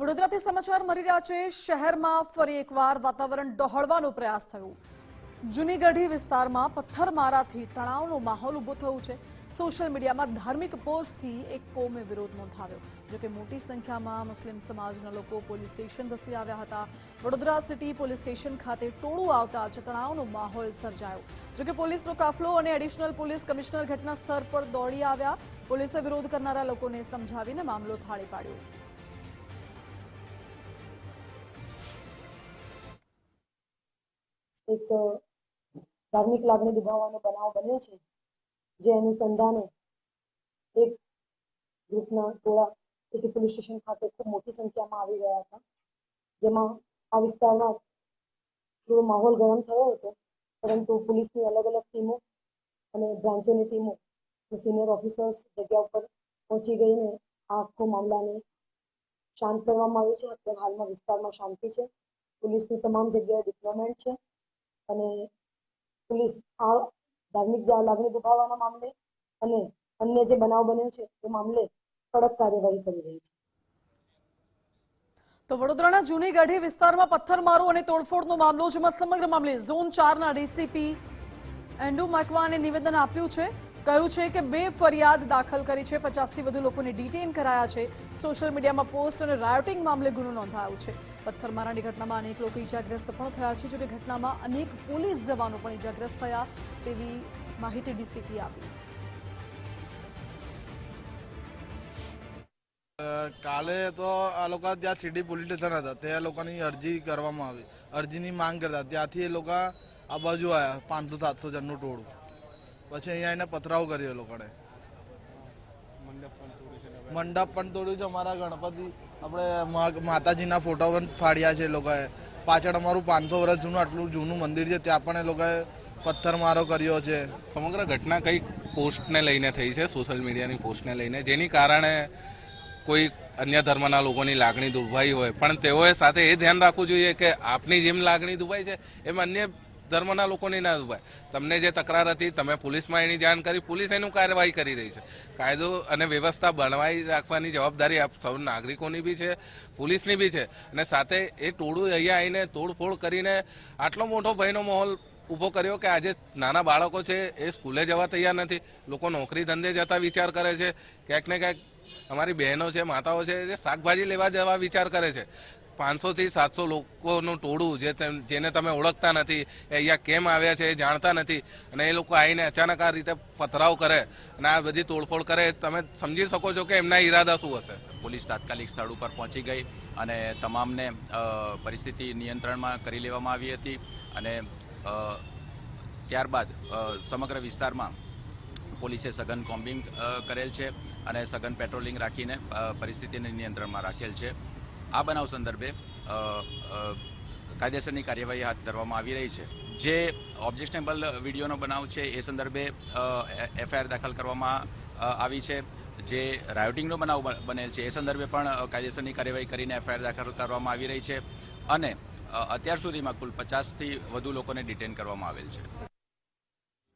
વડોદરાથી સમાચાર મળી રહ્યા છે। શહેરમાં ફરી એકવાર વાતાવરણ ડહોળવાનો પ્રયાસ થયો। જૂની ગઢી વિસ્તારમાં પથ્થરમારાથી તણાવનો માહોલ ઊભો થયો છે। સોશિયલ મીડિયામાં ધાર્મિક પોસ્ટથી એક કોમે વિરોધ નોંધાવ્યો। જોકે મોટી સંખ્યામાં મુસ્લિમ સમાજના લોકો પોલીસ સ્ટેશન ધસી આવ્યા હતા। વડોદરા સિટી પોલીસ સ્ટેશન ખાતે ટોળું આવતા જ તણાવનો માહોલ સર્જાયો। જોકે પોલીસનો કાફલો અને એડિશનલ પોલીસ કમિશનર ઘટના સ્થળ પર દોડી આવ્યા। પોલીસે વિરોધ કરનારા લોકોને સમજાવીને મામલો થાળે પાડ્યો। એક ધાર્મિક લાગણી દુભાવવાનો બનાવ બન્યો છે, જે અનુસંધાને એક ગ્રુપના ટોળા સિટી પોલીસ સ્ટેશન ખાતે ખૂબ મોટી સંખ્યામાં આવી ગયા હતા, જેમાં આ વિસ્તારમાં થોડો માહોલ ગરમ થયો હતો, પરંતુ પોલીસની અલગ અલગ ટીમો અને બ્રાન્ચોની ટીમો અને સિનિયર ઓફિસર્સ જગ્યા ઉપર પહોંચી ગઈને આ આખો મામલાને શાંત કરવામાં આવ્યો છે। અત્યારે હાલમાં વિસ્તારમાં શાંતિ છે। પોલીસની તમામ જગ્યાએ ડિપ્લોયમેન્ટ છે અને પોલીસ આ ધાર્મિક લાગણી દુભાવવાના મામલે અને અન્ય જે બનાવ બન્યો છે એ મામલે કડક કાર્યવાહી કરી રહી છે। તો વડોદરાના જૂની ગઢી વિસ્તારમાં પથ્થરમારો અને તોડફોડનો મામલો, જેમાં સમગ્ર મામલે ઝોન 4ના ડીસીપી એન્ડુ મકવાને નિવેદન આપ્યું છે। કહ્યું છે કે 2 ફરિયાદ દાખલ કરી છે, 50થી વધુ લોકોને ડિટેન કરાયા છે। સોશિયલ મીડિયામાં પોસ્ટ અને રાયોટિંગ મામલે ગુનો નોંધાયો છે। પથ્થરમારાની ઘટનામાં અનેક લોકો ઇજાગ્રસ્ત પણ થયા છે। જોકે ઘટનામાં અનેક પોલીસ જવાનો પણ ઇજાગ્રસ્ત થયા તેવી માહિતી ડીસીપી આપી। કાલે તો આ લોકો ત્યાં સિટી પોલીસ સ્ટેશન હતા, ત્યાં લોકોની અરજી કરવામાં આવી, અરજીની માંગ કરતા, ત્યાંથી એ લોકો આ બાજુ આવ્યા 500-700 જણનું ટોળું, પછી અહીંયા એને પથરાવ કર્યો। એ લોકોને મંડપ પણ તોડ્યું છે, અમારા ગણપતિ આપણે માતાજીના ફોટો પણ ફાડ્યા છે એ લોકોએ। પાછળ અમારું 500 વર્ષ જૂનું આટલું જૂનું મંદિર છે, ત્યાં પણ એ લોકોએ પથ્થરમારો કર્યો છે। સમગ્ર ઘટના કઈ પોસ્ટને લઈને થઈ છે, સોશિયલ મીડિયાની પોસ્ટને લઈને, જેની કારણે કોઈ અન્ય ધર્મના લોકોની લાગણી દુભાઈ હોય, પણ તેઓએ સાથે એ ધ્યાન રાખવું જોઈએ કે આપની જેમ લાગણી દુભાઈ છે એમ અન્ય ધર્મના લોકોની ના દુભાય। તમને જે તકરાર હતી તમે પોલીસમાં એની જાણ કરી, પોલીસ એનું કાર્યવાહી કરી રહી છે। કાયદો અને વ્યવસ્થા બનાવી રાખવાની જવાબદારી આપ સૌ નાગરિકોની બી છે, પોલીસની બી છે। અને સાથે એ ટોળું અહીંયા આવીને તોડફોડ કરીને આટલો મોટો ભયનો માહોલ ઊભો કર્યો કે આજે નાના બાળકો છે એ સ્કૂલે જવા તૈયાર નથી, લોકો નોકરી ધંધે જતા વિચાર કરે છે, ક્યાંક ને ક્યાંક અમારી બહેનો છે, માતાઓ છે, જે શાકભાજી લેવા જવા વિચાર કરે છે। 500થી 700 લોકોનું ટોળું જેને તમે ઓળખતા નથી, એ અહીંયા કેમ આવ્યા છે એ જાણતા નથી, અને એ લોકો આવીને અચાનક આ રીતે પથરાવ કરે અને આ બધી તોડફોડ કરે, તમે સમજી શકો છો કે એમના ઈરાદા શું હશે। પોલીસ તાત્કાલિક સ્થળ ઉપર પહોંચી ગઈ અને તમામને પરિસ્થિતિ નિયંત્રણમાં કરી લેવામાં આવી હતી અને ત્યારબાદ સમગ્ર વિસ્તારમાં પોલીસે સઘન કોમ્બિંગ કરેલ છે અને સઘન પેટ્રોલિંગ રાખીને પરિસ્થિતિને નિયંત્રણમાં રાખેલ છે। આ બનાવ સંદર્ભે કાયદેસરની કાર્યવાહી હાથ ધરવામાં આવી રહી છે। જે ઓબ્જેક્શનેબલ વિડીયોનો બનાવ છે એ સંદર્ભે એફઆઈઆર દાખલ કરવામાં આવી છે। જે રાયોટિંગનો બનાવ બનેલ છે એ સંદર્ભે પણ કાયદેસરની કાર્યવાહી કરીને એફઆઈઆર દાખલ કરવામાં આવી રહી છે અને અત્યાર સુધીમાં કુલ 50થી વધુ લોકોને ડિટેન કરવામાં આવેલ છે।